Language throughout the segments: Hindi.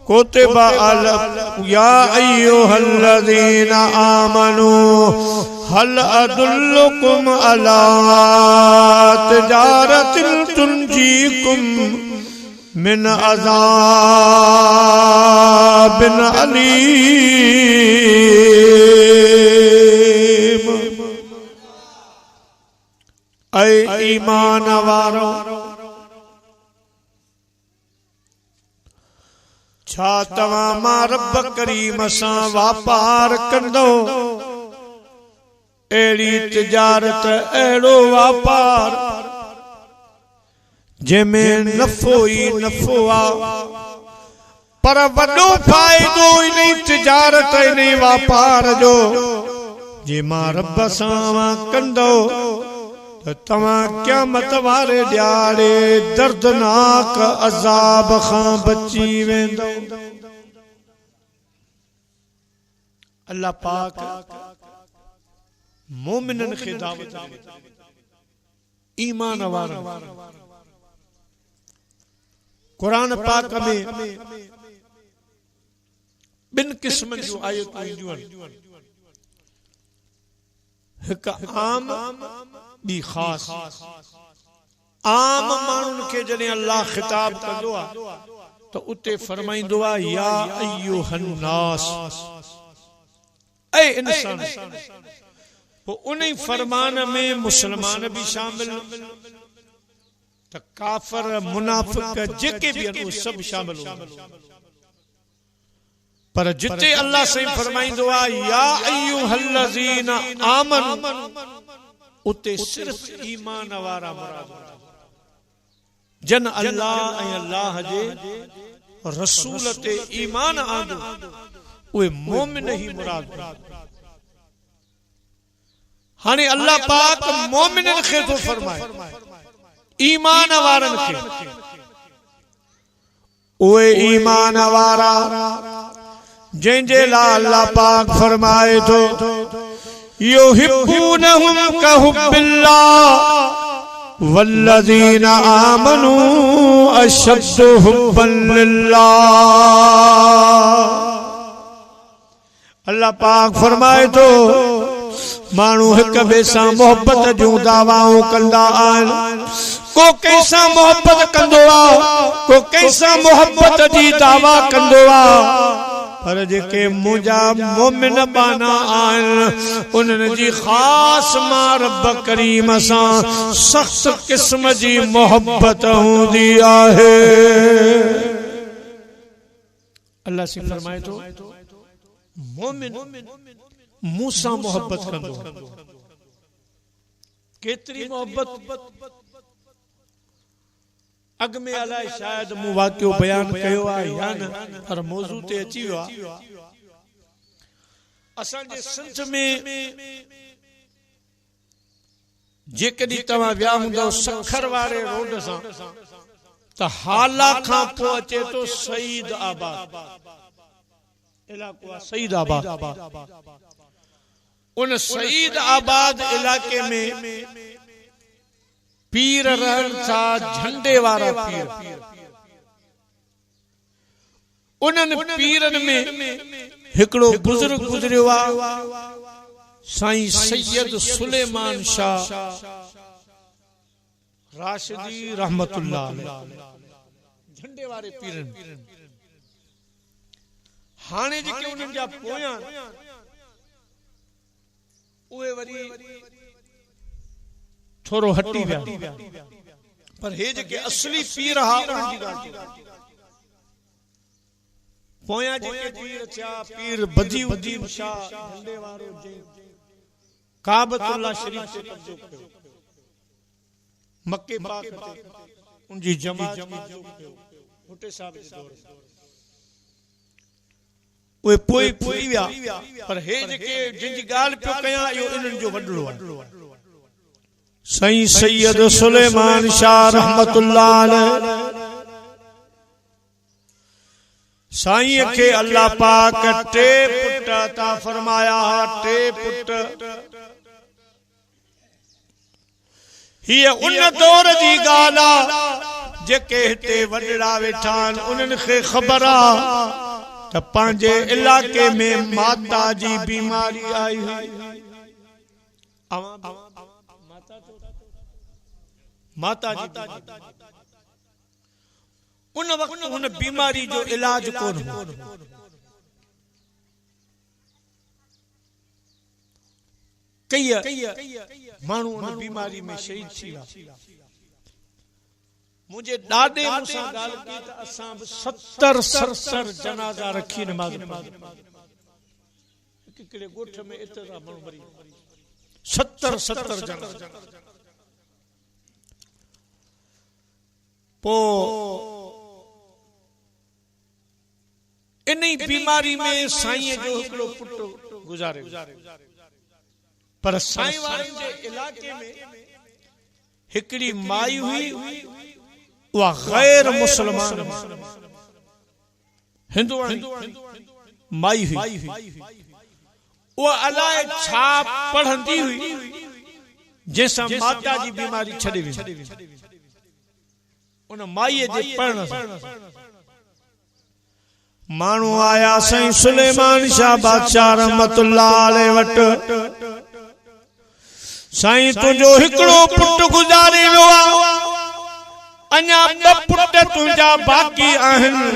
कुतिबा या अय्युहल्लज़ीना आमनू हल अदुल्लुकुम अला तिजारतिन तुंजीकुम मिन अज़ाबिन अलीम। ऐ ईमान वारो छा तवां मां रब करीम सां वापार कंदो, एड़ी तिजारत एड़ो वापार जंहिंमें नफ़ो ई नफ़ो आ, पर वॾो फ़ाइदो इन तिजारत इन वापार जो जे मां रब सां कंदो त तव्हां क़यामत वारे ॾियारे दर्दनाक अज़ाब खां बची वेंदो। अल्लाह पाक मोमिनन खे दावत ॾे, ईमान वारनि। कुरान पाक में ॿिन क़िस्मनि जूं आयतूं ईंदियूं आहिनि, हिक आम ॿी ख़ास। आम माण्हुनि खे जॾहिं अल्लाह ख़िताब कंदो आहे त उते फरमाईंदो आहे या अय्युहन नास, ऐ इंसान। पोइ उन फरमान में मुसलमान भी शामिल त काफर मुनाफिक जेके भी आहिनि सब शामिल हो। पर जिते अल्लाह से फरमाइंदो आहे या अय्युहल्लज़ीना आमनू, उते सिर्फ ईमान वारा मुराद जन अल्लाह ऐं अल्लाह जे रसूल ते ईमान आंदो उहे मोमिन ही मुराद। हाणे अल्लाह पाक मोमिनन खे तो फरमाए, ईमान वारन खे। उहे ईमान वारा जंहिंजे लाइ अल्लाह पाक फरमाए थो युहिब्बूनहुम कहुब्बिल्लाह वल्लज़ीना आमनू अशद्दु हुब्बन लिल्लाह। अल्लाह पाक फरमाए थो माण्हू हिक ॿिए सां मोहब्बत जूं दावाऊं कंदा आहिनि। को कंहिंसां मोहब्बत कंदो आहे, को कंहिंसां मोहब्बत जी दावा कंदो आहे, पर जेके मुंहिंजा मोमिन बाना आहिनि उन्हनि जी ख़ास मां रब करीम सां सख़्त क़िस्म जी मोहब्बत हूंदी आहे। अल्लाह से फरमाए थो मोमिन मूंसां मोहब्बत कंदो। केतरी मोहब्बत अग में अलाए शायद मूं वाक़ियो बयान कयो आहे या न, पर मौजू ते अची वियो आहे। असांजे सिंध में जेकॾहिं तव्हां विया हूंदव सखर वारे रोड सां त हाला खां पोइ अचे थो सईद आबाद इलाको आहे। सईद आबाद, उन सईद आबाद इलाके में पीर रहन था, झंडे वारा पीर। उन्हनि पीरन में हिकिड़ो बुजुर्ग गुज़रियो आहे साईं सैयद सुलेमान शाह राशिदी रहमतुल्लाह अलैह, झंडे वारे पीरन। हाणे जेके उन्हनि जा पोयां उहे वरी थोरो हटी विया, पर हे जेके असली पीर हा उन्हनि जी ॻाल्हि पोयां जेके पीर थिया, पीर बदिउद्दीन शाह झंडे वारो काबतुल्लाह शरीफ ते कब्जो कयो, मक्के पाक ते उनजी जमात भुट्टे साहब जे दौर उहे पोइ थी विया। पर हे जेके जिनजी ॻाल्हि पियो कयां इहो इन्हनि जो वॾड़ो आहे। साईं सैयद सुलेमान शाह रहमतुल्लाह अलैह, साईं खे अल्लाह पाक टे पुट अता फरमाया। टे पुट हीअ उन दौर जी ॻाल्हि आहे जेके हिते वॾड़ा वेठा आहिनि उन्हनि खे ख़बर आहे त पंहिंजे इलाइक़े में माता जी बीमारी आई हुई। माता जी उन वक़्तु हुन बीमारी जो इलाज कोन हो। कई माण्हू उन बीमारी में शहीद थी विया। मुझे ॾाॾे मूंसां ॻाल्हि कई त असां बि 70 जनाज़ा रखी नमाज़ हिकिड़े ॻोठ में एतिरा माण्हू मरी 70 जनाज़ा। पो इन बीमारी में साईं जो हिकिड़ो पुटु गुज़ारे पर साईं वारनि जे इलाइक़े में हिकिड़ी माई हुई उहा गैर मुसलमान हिंदू माई हुई। उहा अलाए छा पढ़ंदी हुई जंहिंसां माता जी बीमारी छॾे वई। उन माईअ जे पढ़ण सां माण्हू आया साईं सुलेमान शाह बादशाह रहमतुल्लाह अलैहि वटि। साईं तुंहिंजो हिकिड़ो पुटु गुज़ारे वियो आहे, अञा 2 पुट तुंहिंजा बाक़ी आहिनि।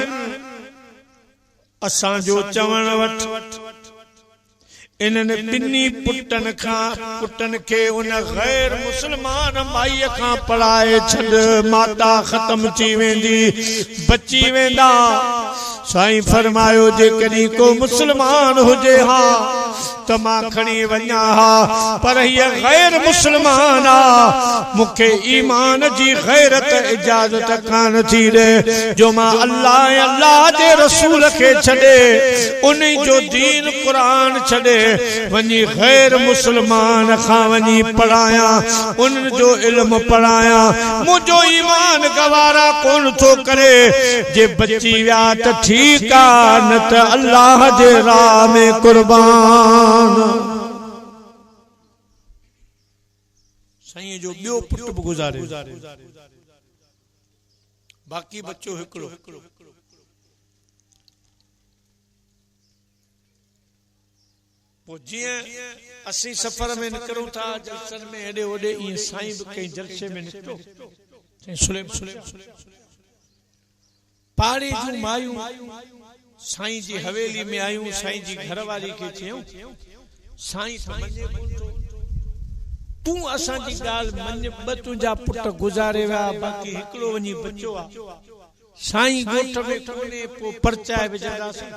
असांजो चवण वठ इन्हनि 2 पुटनि खे उन गैर मुसलमान माईअ खां पढ़ाए छॾ, माता ख़त्म थी वेंदी, बची वेंदा। साईं फरमायो जेकॾहिं को मुसलमान हुजे हा त मां खणी वञा हा, पर हीअ गैर मुसलमान आ, मूंखे ईमान जी गैरत इजाज़त कान थी ॾे जो मां अल्लाह जे रसूल खे छॾे उन जो दीन क़ुरान छॾे वञी गैर मुसलमान खां वञी पढ़ाया, उन्हनि जो इल्म पढ़ाया। मुंहिंजो ईमान गवारा कोन थो करे। जे बची विया त ठीक आ, न त अल्लाह जे राह में कुर्बान। साईं जो ॿियो पुटु बि गुज़ारे, बाक़ी बच्चो हिकिड़ो। पोइ जीअं असीं सफ़र में निकिरूं था जलसनि में हेॾे होॾे, ईअं साईं बि कंहिं जलसे में निकितो। पाड़े जूं मायूं साईं जी हवेली में आयूं। साईं जी घरवारी खे चयूं, साईं तूं असांजी ॻाल्हि मञ, 2 तुंहिंजा पुट गुज़ारे विया, बाक़ी हिकिड़ो वञी बचियो आहे। साईं ॻोठ में कोन्हे, पोइ परचाए विझंदासीं।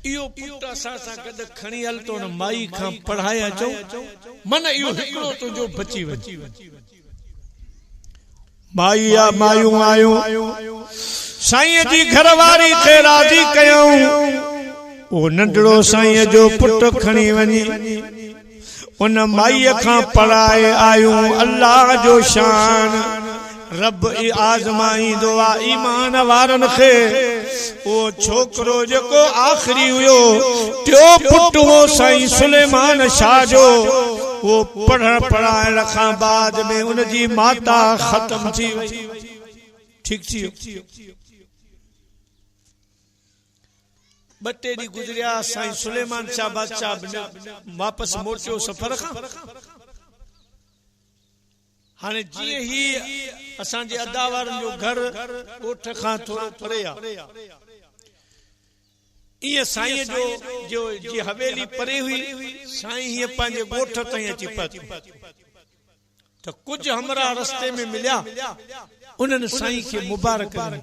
इहो पुटु असां सां गॾु खणी हल तो न माई खां पढ़ाए अचो, मन इहो हिकिड़ो तुंहिंजो बची वञे। मायूं आयूं साईं जी घरवारी खे राज़ी कयूं। ओ नंढड़ो साईं जो पुटु खणी वञी उन माईअ खां पढ़ाए आयूं। अल्लाह जो शान रब आज़माईंदो आहे ईमान वारनि खे। ओ छोकरो जेको आखिरी हुयो, 3 पुटु हो साईं सुलेमान शाह जो, वो पढ़ाइण खां बाद में उनजी माता ख़त्म थी वई। ठीक थी 2 ॾींहं गुज़रिया। साईं सुलेमान शाह बादशाह वापस मोटियो सफ़र खां। हाणे जीअं ही असांजे अदावारनि जो घर ॻोठ खां थोरो परे आहे, ईअं साईं जो जी हवेली परे हुई, साईं हीअं पंहिंजे ॻोठ ताईं अची पहुतो त कुझु हमरा रस्ते में मिलिया। उन्हनि साईं खे मुबारक ॾिनी।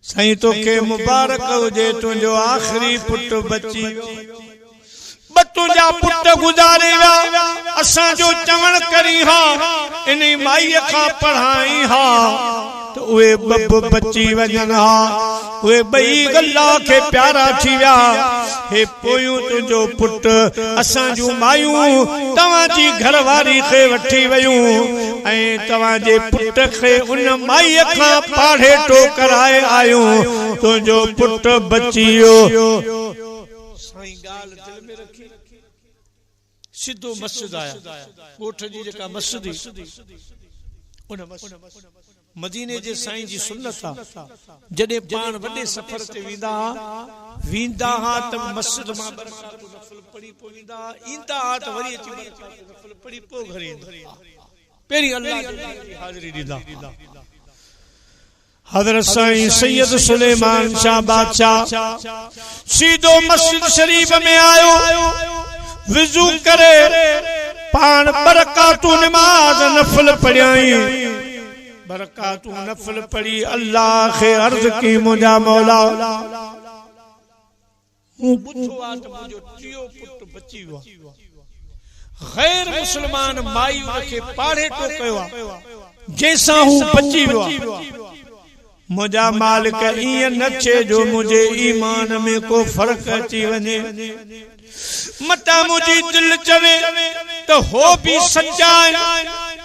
साईं तोखे मुबारक हुजे, तुंहिंजो आखिरी पुटु बची वियो। 2 तुंहिंजा पुट गुज़ारे विया, असांजो चवण करी हा, इन माईअ खां पढ़ाई हा त उहे 2 बची वञनि हा। उहे 2 अल्लाह खे प्यारा थी विया। हे पोयूं तुंहिंजो पुटु असांजूं मायूं तव्हांजी घरवारी खे वठी वयूं ऐं तव्हांजे पुट खे उन माईअ खां पाढ़े टो कराए आयूं। तुंहिंजो पुटु बची वियो। साईं ॻाल्हि दिलि में रखी सिधो मस्जिद आया। ॻोठ जी जेका मस्जिद उन मदीने जे साईं जी सुन्नत आ जडे पान वडे सफर ते वींदा हा त मस्जिद मां बरकात नफल पढ़ी पोईंदा ईंदा हा त वरी अची बरकात नफल पढ़ी पो घरे ईंदा पेरी अल्लाह जी हाज़िरी ॾींदा हज़रत साईं सैयद सुलेमान शाह बादशाह सीधो मस्जिद शरीफ में आयो वुज़ू करे पान बरकातू नमाज नफल पढ़ाई बरकातू नफल पढ़ी अल्लाह खे अर्ज़ की मुंहिंजा मौला मूं ॿुधो आहे त मुंहिंजो टियों पुट बची वियो गैर मुस्लमान माई खे पाड़े टो कयो आहे जंहिंसां हू बची वियो आहे मुंहिंजा मालिक ईअं न चे जो मुंहिंजे ईमान में को फर्क़ अची वञे मता मुंहिंजी दिल चवे त हो भी सच्चा आहिनि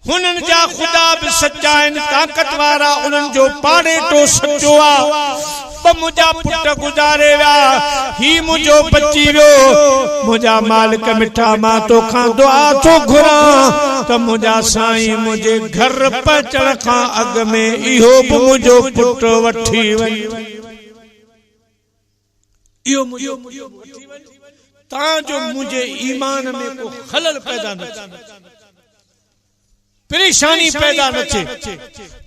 हुननि जा खुदा भी सच्चा आहिनि ताक़त वारा उन्हनि जो पाड़े टो सच्चो आहे मुझा पुट गुजारे विया ही मुझो बची वियो मुझा मालिक मिठा मां तोखां दुआ थो घुरां त मुझा साईं मुझे घर पहुचण खां अॻु में इहो बि मुझो पुट वठी वञे इहो मुझो वठी वञे ताजो मुझे ईमान में को खलल पैदा न थिए परेशानी पैदा न थे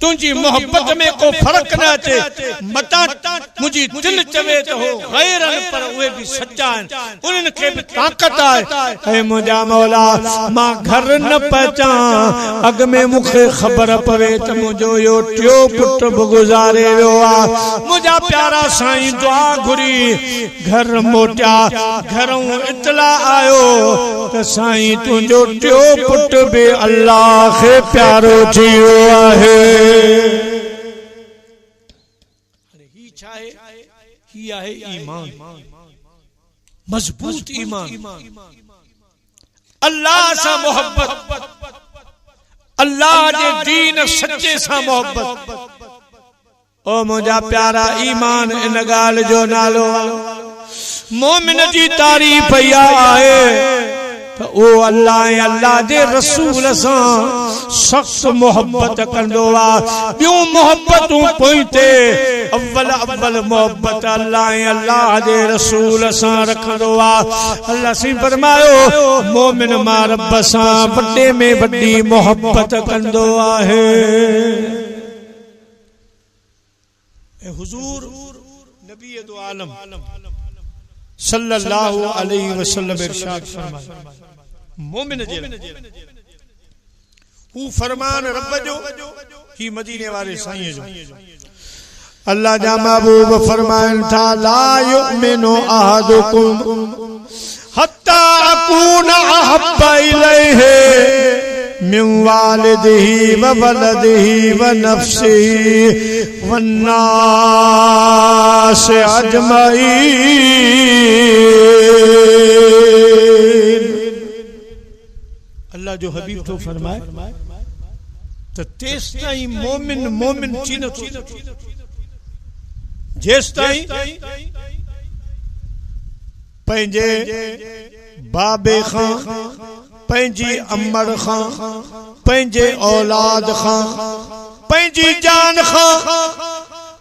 तुझी मोहब्बत में को फर्क न अचे मता मुझी दिल चवे तो हो गैरन पर उहे भी सच्चा आहिनि उन्हनि खे भी ताक़त आहे ऐ मुंहिंजा मौला मां घर न पहुचां अॻु में मूंखे ख़बर पवे त मुंहिंजो इहो टियों पुट बि गुज़ारे वियो आहे मुंहिंजा प्यारा साईं दुआ घुरी घर मोटिया घरों इतला आयो त साईं तुंहिंजो टियों पुट बि अल्लाह खे प्यारो थियो आहे ही छा आहे ही आहे ईमान मजबूत ईमान अल्लाह सां मोहब्बत अल्लाह जे दीन सच्चे सां मोहब्बत ओ मुंहिंजा प्यारा ईमान इन ॻाल्हि जो नालो मोमिन जी तारीफ़ आहे तो ओ अल्लाह जे रसूल सां सख्त मोहब्बत कंदो आ बियूं मोहब्बतूं पोइते अव्वल मोहब्बत अल्लाह जे रसूल सां रखंदो आ अल्लाह सी फरमायो मोमिन मां रब सां वॾे में वॾी मोहब्बत कंदो आहे ए हुजूर नबी दो आलम सल्लल्लाहु अलैहि वसल्लम इरशाद फरमाया मोमिन जे हू फरमान रब जो ही मदीने वाले साईं जो अल्लाह जा महबूब फरमाइन था ला युमिनु अहदुकुम हत्ता अकून अहब्बा इलैहि मिन वालिदिही व वलदिही व नफ्सिही वन्नास अजमईन अल्लाह जो हबीब तो फरमाए तो तेस ताईं मोमिन थी न थो जेस ताईं पंहिंजे बाबे खां पंहिंजी अमड़ खां पंहिंजे औलाद खां पंहिंजी जान खां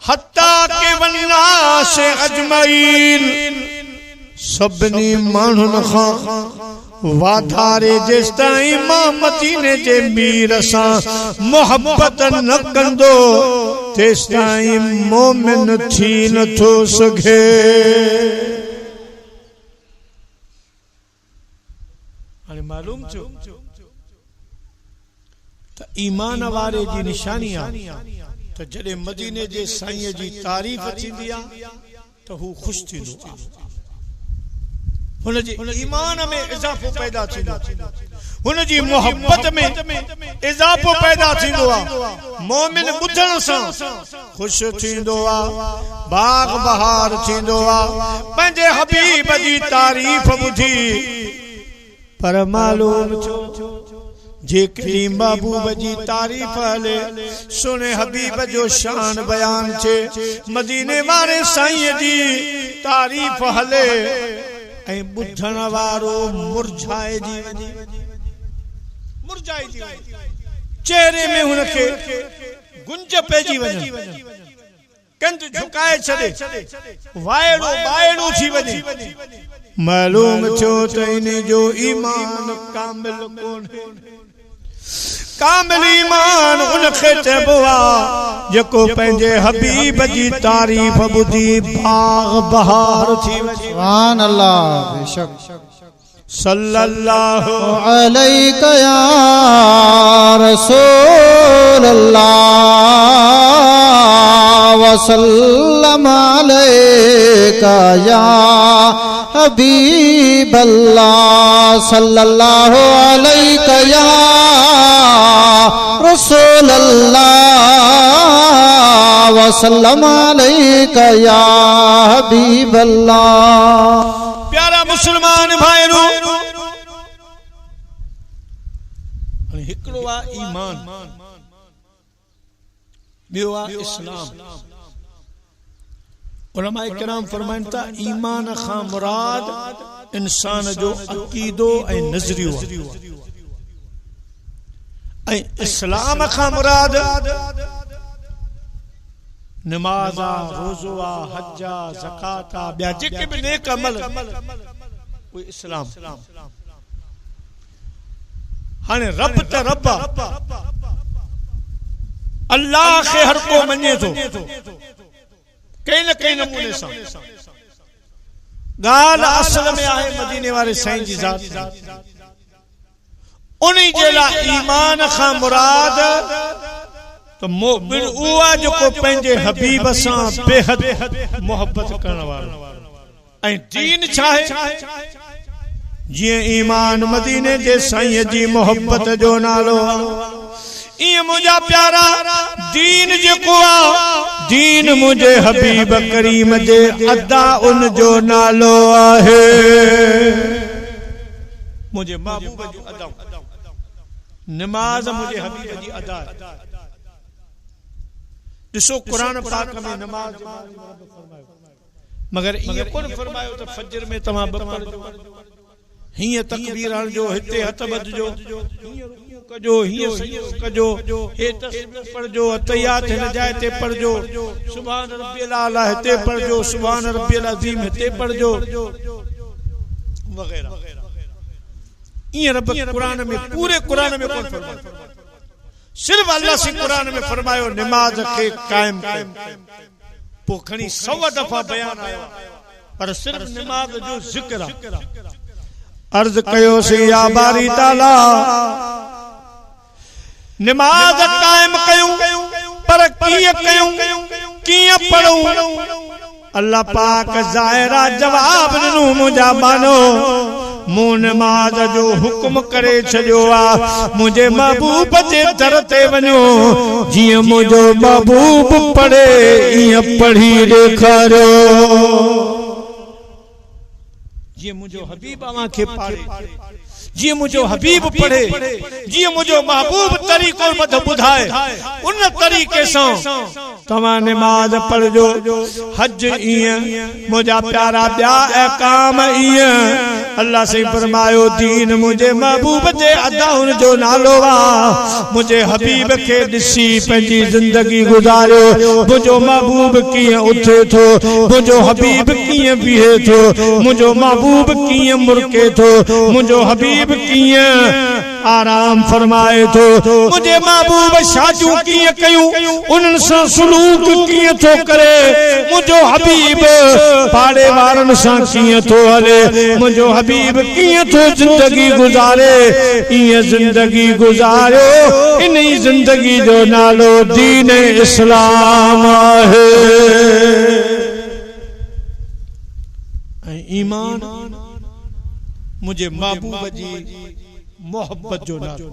हत्ता के वन्नास अजमईन सभिनी माण्हुनि खां वाधारे जेस ताईं मां मदीने जे मीर सां मोहब्बत न कंदो तेस ताईं मोमिन थी नथो सघे हाणे मालूम थियो त ईमान वारे जी निशानी आहे त जॾहिं मदीने जे साईं जी तारीफ़ थींदी आहे त हू ख़ुशि थींदो आहे हुन जी ईमान में इजाफो पैदा थींदो हुन जी मोहब्बत में इजाफो पैदा थींदो आहे मोमिन ॿुधण सां ख़ुशि थींदो आहे बाग बहार थींदो आहे पंहिंजे हबीब जी तारीफ़ ॿुधी पर मालूम छो जेकॾहिं महबूब जी तारीफ़ हले सुने हबीब जो शान बयान थे मदीने वारे साईं जी तारीफ़ हले ऐं ॿुधण वारो मुरझाइजी वञे चेहरे में हुनखे गुंज पेजी वने कंध झुकाए छदे वायड़ो बायड़ो थी वने मालूम छो त इन जो ईमान कामिल कोन्हे कामिल ईमान उनखे चइबो आहे जेको पंहिंजे हबीब जी तारीफ़ ॿुधी बाग़ बहार थी वञे सुभान अल्लाह बेशक सल्लल्लाहु अलैका या रसूल अल्लाह वसल्लम अलैका या हबीब अल्लाह सल्लल्लाहु अलैका या रसूल अल्लाह वसल्लम अलैका या हबीब अल्लाह। प्यारा मुसलमान भाइरो हिकिड़ो आहे ईमान ॿियो आहे इस्लाम। उलमाए किराम फरमाइनि था ईमान खां मुराद इंसान जो अक़ीदो ऐं नज़रियो ऐं इस्लाम खां मुराद नमाज़ा रोज़ा हज्जा ज़कात ॿिया जेके बि नेक अमल उहे इस्लाम। हाणे रब त रब अल्लाह खे हर को मञे थो कई न कई नमूने सां। ॻाल्हि असल में आहे मदीने वारे साईं जी ज़ात उन्हीं जे लाइ ईमान खां मुराद तो मोमिन उहा जेको पंहिंजे हबीब सां बेहद मोहब्बत करण वारो ऐं दीन छा आहे जीअं ईमान मदीने जे साईं जी मोहब्बत जो नालो ईअं मुंहिंजा प्यारा दीन जेको आहे दीन मुंहिंजे हबीब करीम जे अदा उन जो नालो आहे मुंहिंजे महबूब जी अदा नमाज मुंहिंजे हबीब जी अदा ॾिसो कुरान पाक में नमाज मगर ईअं कोन फरमायो त फजर में तव्हां पढ़जो हीअं तकबीर हणजो हिते हथ ॿधजो हीअं रुकू कजो हीअं सजदो कजो हे तस्बीह पढ़जो तहियात हिन जाइ ते पढ़जो सुभान रब्बियल आला हिते पढ़जो सुभान रब्बियल अज़ीम हिते पढ़जो वगैरह ईअं रब कुरान में पूरे कुरान में कोन फरमायो सिर्फ अल्लाह से कुरान में फरमायो नमाज के कायम कयो पो खणी 100 दफा बयान आयो पर सिर्फ नमाज जो जिक्र अर्ज कयो से या बारी ताला नमाज कायम कयूं पर कीअं कयूं कीअं पढ़ूं अल्लाह पाक ज़ाहिरा जवाब ॾिनो मुंहिंजा मानो मूं नमाज जो हुक्म करे छॾियो आहे मुंहिंजे महबूब जे दर ते वञो जीअं मुंहिंजो महबूब पढ़े ईअं पढ़ी ॾेखारियो जीअं मुंहिंजो हबीब अव्हां खे पढ़े जीअं मुंहिंजो हबीब पढ़े जीअं मुंहिंजो महबूब तरीक़ो ॿुधाए उन तरीक़े सां तव्हां नमाज पढ़जो हज ईअं मुंहिंजा प्यारा ॿिया अहकाम ईअं अल्लाह से फरमायो दीन मुंहिंजे महबूब जे अदाउन जो नालो आहे मुंहिंजे हबीब खे ॾिसी पंहिंजी ज़िंदगी गुज़ारियो मुंहिंजो महबूब कीअं उथे थो मुंहिंजो हबीब कीअं बीहे थो मुंहिंजो महबूब कीअं मुर्के थो मुंहिंजो हबीब कीअं आराम फरमाए थो मुंहिंजे महबूब शादियूं कीअं कयूं उन्हनि सां सलूक कीअं थो करे मुंहिंजो हबीब पाड़े वारनि सां कीअं थो हले मुंहिंजो हबीब कीअं थो जिंदगी गुज़ारे ईअं जिंदगी गुज़ारियो इन जिंदगी जो नालो दीन इस्लाम आहे ऐं ईमान मुझे महबूब जी मोहब्बत जो नालो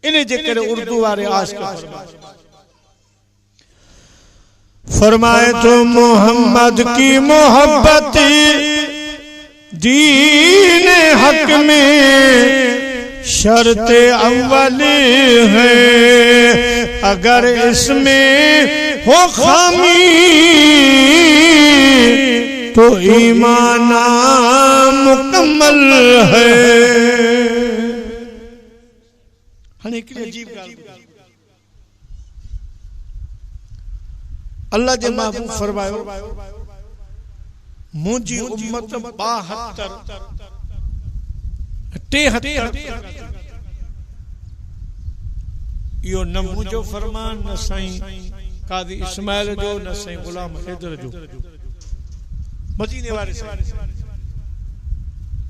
इन जे करे उर्दू वाले आशिक फरमाए तो मोहम्मद की मोहब्बत दीन हक में शर्त अव्वल है अगर इसमें हो खामी तो ईमान मुकम्मल है। अल्लाह जे महबूब फरमायो मुंहिंजी उम्मत 73 इहो न मुंहिंजो फरमान न साईं कादी इस्माइल जो न साईं गुलाम हैदर जो मदीने वाले साईं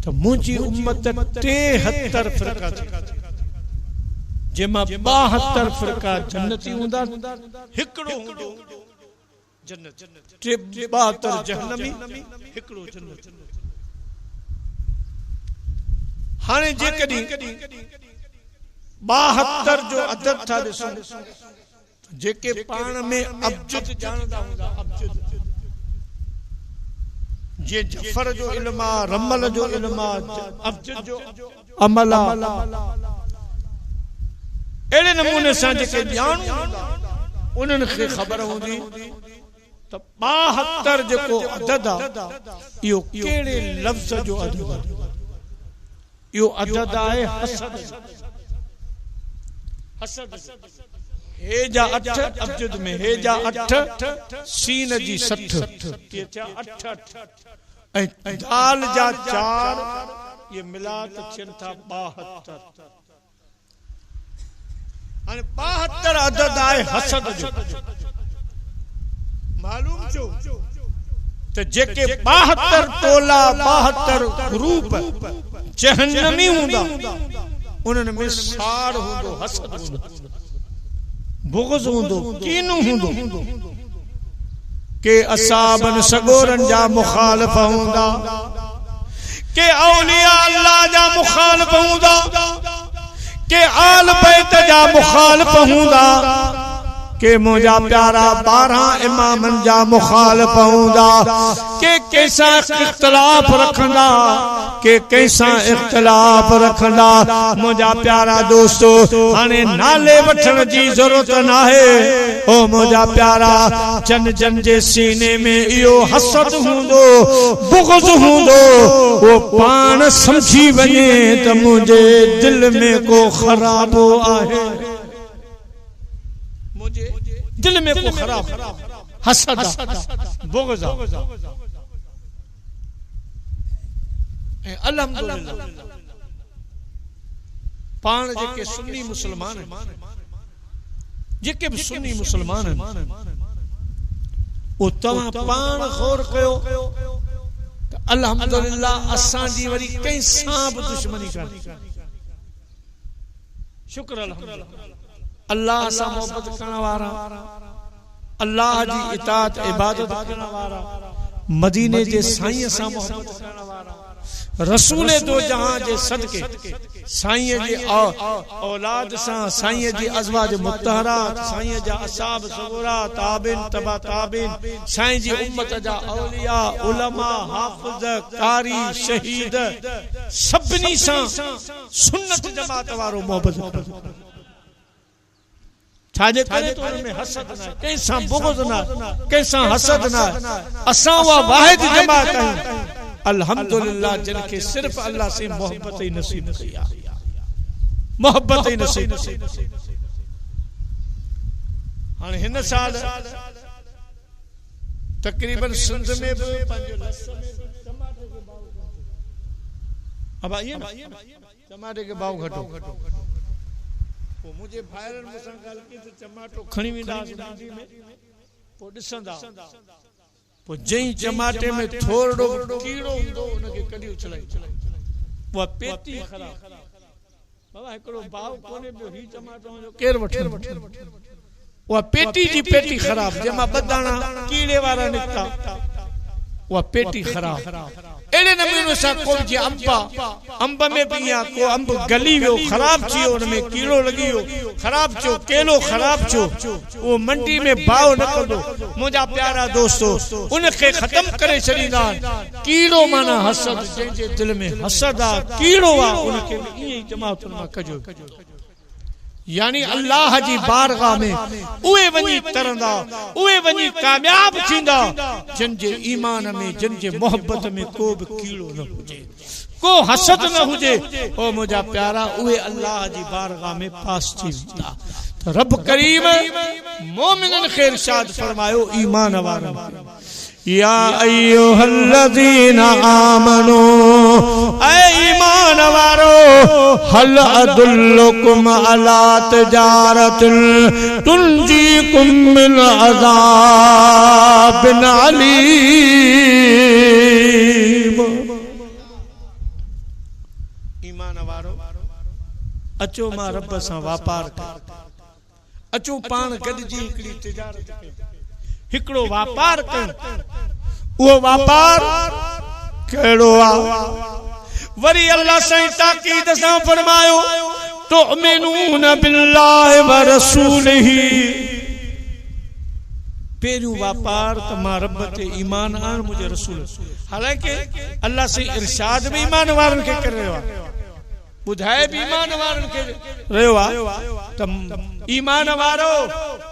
तो मुंहिंजी उम्मत 73 फिरका जेमा 72 फिरका जन्नती हूंदा हिकड़ो हूंदो जन्नत 72 जहन्नमी हिकड़ो जन्नत हाने जे कदी 72 जो अदद था ॾिसो जेके पाण में अब्जद जानदा हूंदा अब्जद जे जफर जो इल्म आ रमल जो इल्म आ अब्जद जो अमल आ एड़े नमूने सां जेके ॼाण उन्हनि खे ख़बर हूंदी त 72 जेको अदद आ इहो कहिड़े लफ़्ज़ जो अदद आ इहो अदद आहे हसद हसद हे जा 8 अब्जद में हे जा 8 सीन जी 60 ये 8 ऐं दाल जा 4 ये मिला त थियनि था 72 हाणे 72 अदद आहे हसद जो मालूम छो त जेके 72 टोला 72 ग्रुप जहन्नमी हूंदा उन्हनि में साड़ हूंदो हसद हूंदो बुग़्ज़ हूंदो कीन हूंदो के असाबन सगोरन जा मुखालिफ हूंदा के औलिया अल्लाह जा मुखालिफ हूंदा के आल बैत जा मुखालिफ हूंदा के मुंहिंजा प्यारा 12 इमामन जा मुखालिफ हूंदा के कैसा इख्तिलाफ रखंदा के कैसा इख्तिलाफ रखंदा मुंहिंजा प्यारा दोस्तो हाणे नाले वठण जी ज़रूरत नाहे ओ मुंहिंजा प्यारा जन जन जे सीने में इहो हसद हूंदो बुग़्ज़ हूंदो वो पाण समझी वञे त मुंहिंजे दिल में को ख़राबो आहे दिल में को खराब हसद बुग़्ज़ अल्हम्दुलिल्लाह पाण जेके सुन्नी मुसलमान जेके भी सुन्नी मुसलमान ओ तव्हां पाण गौर कयो अल्हम्दुलिल्लाह असां जी वरी कंहिं सां बि दुश्मनी कान्हे शुक्र अल्हम्दुलिल्लाह अल्लाह से मोहब्बत करने वाला अल्लाह जी इताअत इबादत करने वाला मदीने जे साईं से मोहब्बत करने वाला रसूल दो जहां जे सदके साईं जी औलाद सा साईं जी अज़वाज मुत्तहरात साईं जा असहाब सगोरा ताबिन तबा ताबिन साईं जी उम्मत जा औलिया उलमा हाफिज कारी शहीद सभनी सा सुन्नत जमात वारो मोहब्बत छाजे करे तो उनमें हसद ना कैसा बुग़्ज़ ना कैसा हसद ना असा वा वाहिद जमात है अल्हम्दुलिल्लाह जिनके सिर्फ अल्लाह से मोहब्बत ही नसीब किया मोहब्बत ही नसीब हां हिन साल तकरीबन सिंध में भी टमाटे के भाव घटो वो मुझे भाइरन मुसा ॻाल्हि की तो टमाटो खणी वेंदासीं मंडी में पोइ ॾिसंदा पोइ जंहिं टमाटे में थोरो कीड़ो हूंदो उनखे कढी उछलाई उहा पेटी ख़राब बाबा हिकिड़ो भाव कोन्हे पियो ही टमाटो जो केरु वठे उहा पेटी जी पेटी ख़राब जंहिंमां ॿ दाणा कीड़े वारा निकिता उहा पेटी ख़राब एड़े नमूने सां को जी अंब में भी को अंब गली वियो ख़राब थी वियो उनमें कीड़ो लगी वियो ख़राब थियो केलो ख़राब थियो वो मंडी में भाव न कंदो मुंहिंजा प्यारा दोस्तो उनखे ख़त्म करे छॾींदा कीड़ो माना हसद जंहिंजे दिल में हसद आ कीड़ो आ उनखे ईअं ई जमातुनि मां कजो यानी अल्लाह जी बारगाह में उहे वनी तरंदा उहे वनी कामयाब थींदा जिन जे ईमान में जिन जे मोहब्बत में को भी कीड़ो न हुजे को हसद न हुजे ओ मुझा प्यारा उहे अल्लाह जी बारगाह में पास थी वेंदा तो रब करीम मोमिनन खे इरशाद फरमायो ईमान वारन या अय्युहल्लज़ीना आमनू ऐ ईमान वारो हल अदुल्लुकुम अला तिजारतिन तुंजीकुम मिन अज़ाबिन अलीम। ईमान वारो अचो मां रब सां वापार कर, अचो पाण गॾिजी हिकिड़ी तिजारत कयूं, हिकिड़ो वापार कर। वो वापार कहिड़ो आहे? वरी अल्लाह साईं ताकीद सां फरमायो तुमिनून बिल्लाहि व रसूलिही। पहिरियों वापार त मां रब ते ईमान आण मुंहिंजे रसूल। हालांकि अल्लाह साईं इरशाद बि ईमान वारनि खे करे रहियो आहे, बुधाए भी ईमान वारन के रहियो त ईमान वारो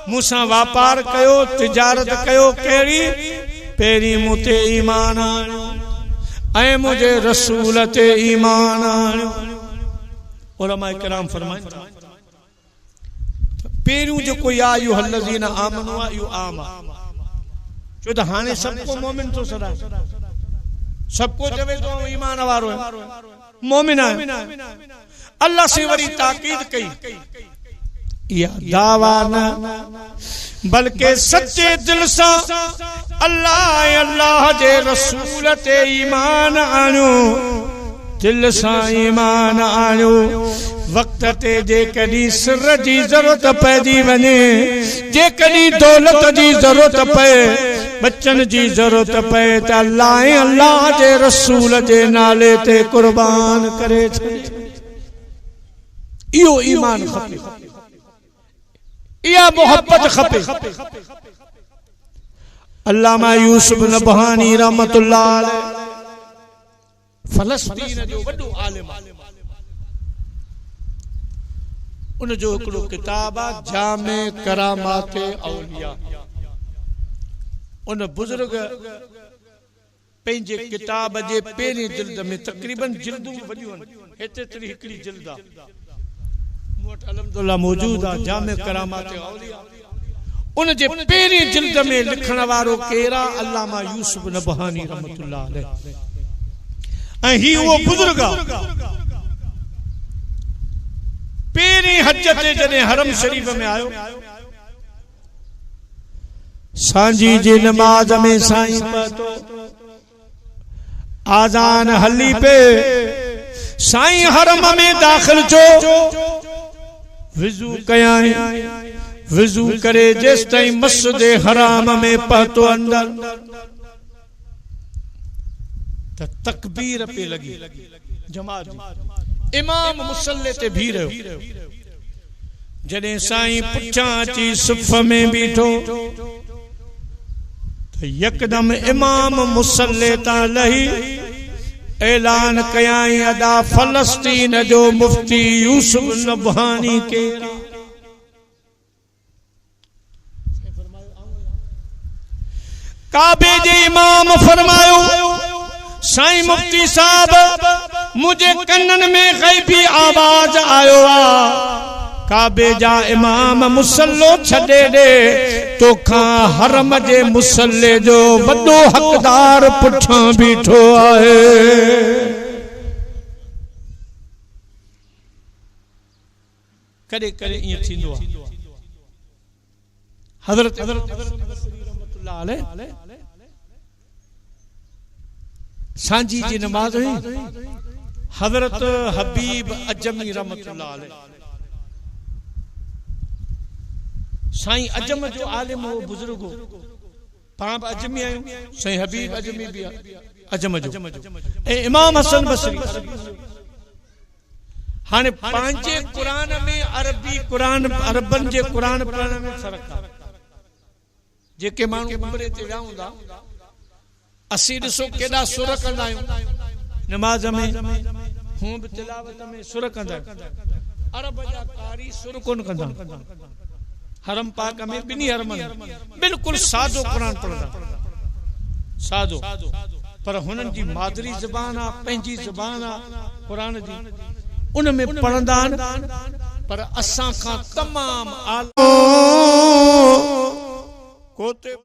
मूंसां वापार कयो, तिजारत कयो। कहिड़ी? पहिरीं मूं ते ईमान आणियो ऐं मुंहिंजे रसूल ते ईमान आणियो। उलमा किराम फरमाइनि था पहिरियों जेको या अय्युहल्लज़ीना आमनू आहे इहो आम आहे, छो त हाणे सबको मोमिन थो सॾाए, सबको चवे थो ईमान वारो आहे, मोमिन आहे। अल्लाह से वरी ताकीद कई या दावा न बल्कि सच्चे दिल से अल्लाह जे रसूल ते ईमान आणियो, दिल से ईमान आणियो। वक्त ते जेकॾहिं सिर जी ज़रूरत पइजी वञे, जेकॾहिं दौलत जी ज़रूरत पए, बच्चन जी ज़रूरत पए त अल्लाह जे रसूल जे नाले ते कुर्बान करे छॾे। इहो ईमान खपे, इहा मोहब्बत खपे। अल्लामा यूसुफ नबहानी रहमतुल्लाह अलैह फलस्तीन जो वॾो आलिम आहे, उन जो हिकिड़ो किताब आहे जामे करामाते औलिया। उन बुजुर्ग पंहिंजे किताब जे पहिरीं जिल्द में तक़रीबन जिल्दूं वॾियूं आहिनि, हेतिरी हिकिड़ी जिल्द आहे मूं वटि अल्हम्दुलिल्लाह मौजूद आहे, जामे करामाते औलिया। उन जे पहिरीं जिल्द में लिखण वारो केरा? अल्लामा यूसुफ नबहानी रहमतुल्लाह अलैह। ऐं ही वो बुजुर्ग पहिरीं हज ते जॾहिं हरम शरीफ में आयो, सांझी जी नमाज में साईं पहुतो, आज़ान हली पे, साईं हरम में दाखिल जो विज़ू कयाई, विज़ू करे जेस ताईं मस्जिद हराम में पहुतो अंदर त तकबीर पे लगी जमात। इमाम मुसल्ले ते भी रहो, जॾहिं साईं पुछां अची सुफ़ में बीठो त यकदम इमाम मुसल्ले तां लही ऐलान कयाई अदा फलस्तीन जो मुफ्ती यूसुफ नबहानी के। काबे जे इमाम फरमायो साईं मुफ्ती साहब मुझे कन्नन में गैबी आवाज आयो आ, काबे जा इमाम मुसल्लो छॾे दे, तोखां हरम जे मुसल्ले जो वॾो हक़दार पुठां बीठो आहे। कॾहिं कॾहिं ईअं थींदो आहे। हज़रत रहमतुल्लाह अलैह सांझी जी नमाज हुई, हज़रत हबीब अजमी रहमतुल्लाह अलैह, साईं अजम जो आलिम हो, बुजुर्ग हो, पाण अजमी आहियूं, साईं हबीब अजमी भी अजम जो, ऐं इमाम हसन बसरी। हाणे पंहिंजे कुरान में अरबी कुरान अरबन जे कुरान पढ़ण में फ़र्क़ु आहे। जेके माण्हू उमरे ते विया हूंदा, असीं ॾिसो केॾा सुर कंदा आहियूं नमाज में, हूं बि तिलावत में सुर कंदा आहियूं। अरब जा कारी सुर कोन कंदा। हरम पाक में ॿिन्ही हरमनि बिल्कुलु सादो कुरान पढ़ंदा, सादो, पर हुननि जी मादरी ज़बान आहे, पंहिंजी ज़बान आहे कुरान जी, उन में पढ़ंदा आहिनि पर असां खां तमाम आला कोते